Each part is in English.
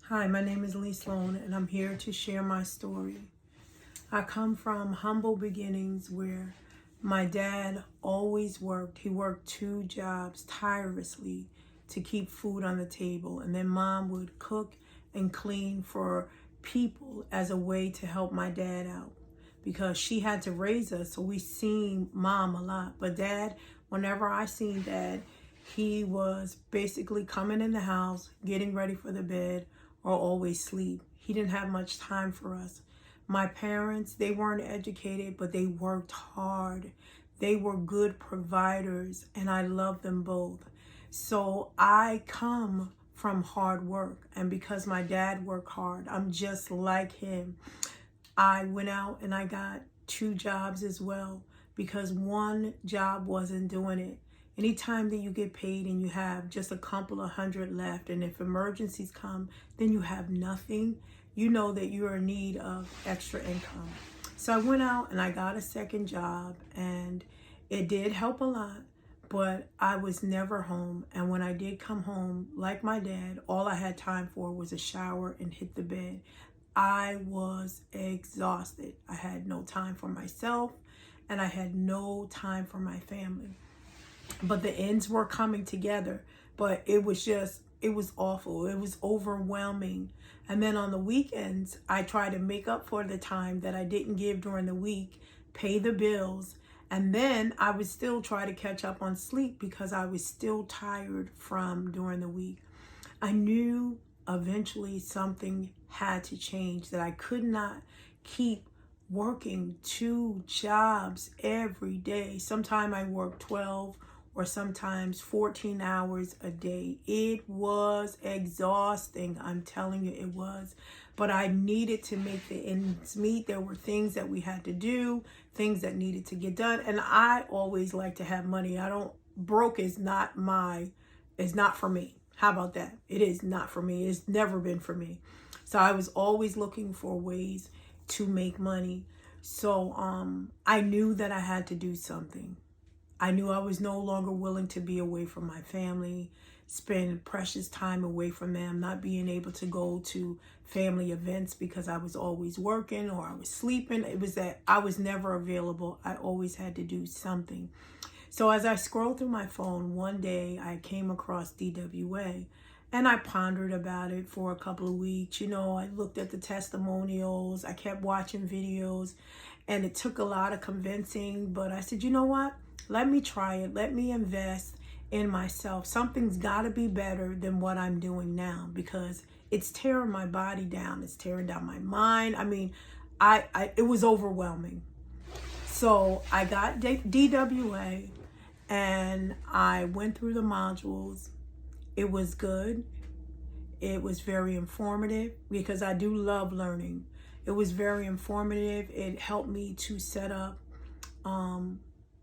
Hi, my name is Lee Sloan, and I'm here to share my story. I come from humble beginnings where my dad always worked. He worked 2 jobs tirelessly to keep food on the table, and then mom would cook and clean for people as a way to help my dad out because she had to raise us, so we seen mom a lot. But dad, whenever I seen dad, he was basically coming in the house, getting ready for the bed, or always sleep. He didn't have much time for us. My parents, they weren't educated, but they worked hard. They were good providers, and I love them both. So I come from hard work, and because my dad worked hard, I'm just like him. I went out and I got 2 jobs as well because one job wasn't doing it. Anytime that you get paid and you have just a couple of hundred left, and if emergencies come, then you have nothing, you know that you're in need of extra income. So I went out and I got a second job, and it did help a lot, but I was never home. And when I did come home, like my dad, all I had time for was a shower and hit the bed. I was exhausted. I had no time for myself, and I had no time for my family. But the ends were coming together. But it was awful. It was overwhelming. And then on the weekends, I tried to make up for the time that I didn't give during the week, pay the bills, and then I would still try to catch up on sleep because I was still tired from during the week. I knew eventually something had to change, that I could not keep working 2 jobs every day. Sometimes I worked 12 or sometimes 14 hours a day. It was exhausting. I'm telling you, it was. But I needed to make the ends meet. There were things that we had to do, things that needed to get done. And I always like to have money. Broke is not for me. How about that? It is not for me. It's never been for me. So I was always looking for ways to make money. So I knew that I had to do something. I knew I was no longer willing to be away from my family, spend precious time away from them, not being able to go to family events because I was always working or I was sleeping. It was that I was never available. I always had to do something. So as I scrolled through my phone, one day I came across DWA, and I pondered about it for a couple of weeks. I looked at the testimonials, I kept watching videos, and it took a lot of convincing, but I said, you know what? Let me try it. Let me invest in myself. Something's got to be better than what I'm doing now because it's tearing my body down. It's tearing down my mind. I mean, it was overwhelming. So I got DWA and I went through the modules. It was good. It was very informative because I do love learning. It was very informative. It helped me to set up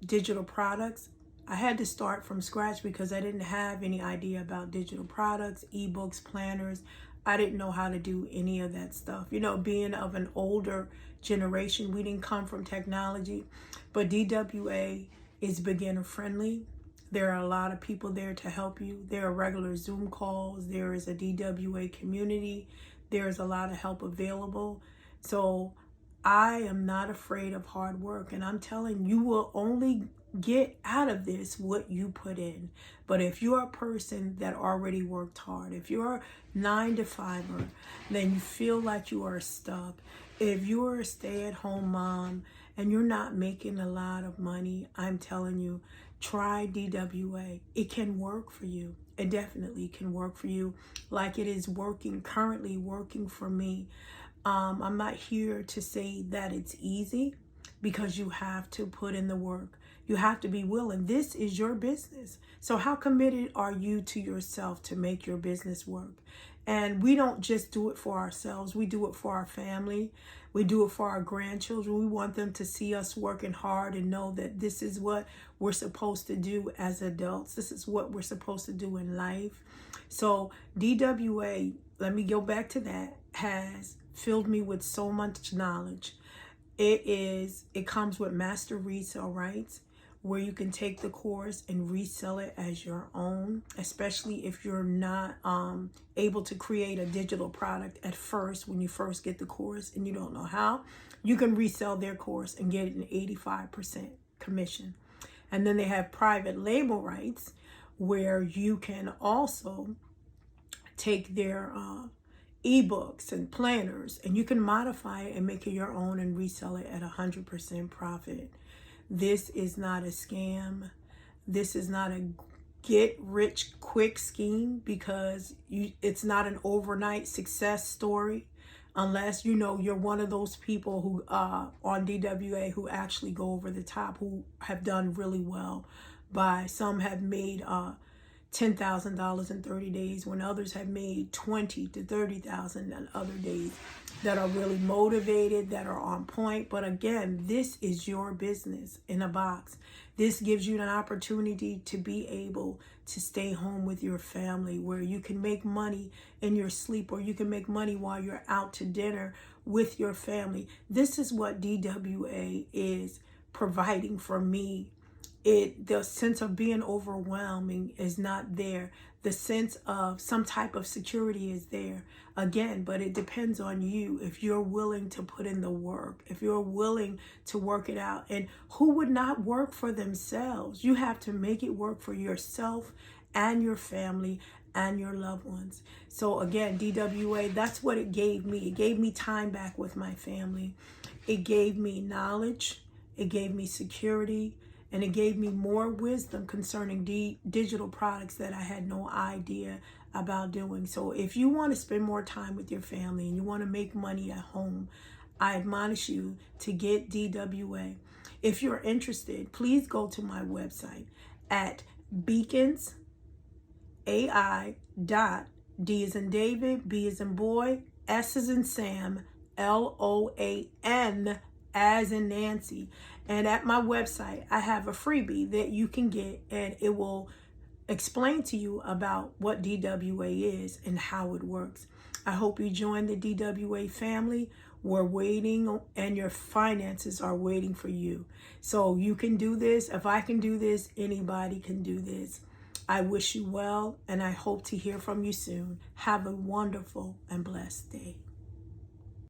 digital products. I had to start from scratch because I didn't have any idea about digital products, ebooks, planners. I didn't know how to do any of that stuff. Being of an older generation, we didn't come from technology, but DWA is beginner friendly. There are a lot of people there to help you. There are regular Zoom calls. There is a DWA community. There is a lot of help available. So I am not afraid of hard work, and I'm telling you, will only get out of this what you put in. But if you're a person that already worked hard, if you're a 9-to-5er, then you feel like you are stuck. If you're a stay-at-home mom and you're not making a lot of money, I'm telling you, try DWA. It can work for you. It definitely can work for you, like it is currently working for me. I'm not here to say that it's easy because you have to put in the work. You have to be willing. This is your business. So how committed are you to yourself to make your business work? And we don't just do it for ourselves. We do it for our family. We do it for our grandchildren. We want them to see us working hard and know that this is what we're supposed to do as adults. This is what we're supposed to do in life. So DWA, let me go back to that, has filled me with so much knowledge. It comes with master resale rights, where you can take the course and resell it as your own, especially if you're not able to create a digital product at first when you first get the course and you don't know how. You can resell their course and get an 85% commission. And then they have private label rights, where you can also take their ebooks and planners and you can modify it and make it your own and resell it at 100% profit. This is not a scam. This is not a get rich quick scheme, because it's not an overnight success story, unless you're one of those people who on DWA who actually go over the top, who have done really well. Some have made $10,000 in 30 days, when others have made $20,000 to $30,000 in other days, that are really motivated, that are on point. But again, this is your business in a box. This gives you an opportunity to be able to stay home with your family, where you can make money in your sleep, or you can make money while you're out to dinner with your family. This is what DWA is providing for me. The sense of being overwhelming is not there. The sense of some type of security is there. Again, but it depends on you, if you're willing to put in the work, if you're willing to work it out. And who would not work for themselves? You have to make it work for yourself and your family and your loved ones. So again, DWA, that's what it gave me. It gave me time back with my family. It gave me knowledge. It gave me security. And it gave me more wisdom concerning digital products that I had no idea about doing. So if you want to spend more time with your family and you want to make money at home, I admonish you to get DWA. If you're interested, please go to my website at beaconsai.D as in David, B as in boy, S as in Sam, LOAN as in Nancy. And at my website, I have a freebie that you can get, and it will explain to you about what DWA is and how it works. I hope you join the DWA family. We're waiting, and your finances are waiting for you. So you can do this. If I can do this, anybody can do this. I wish you well, and I hope to hear from you soon. Have a wonderful and blessed day.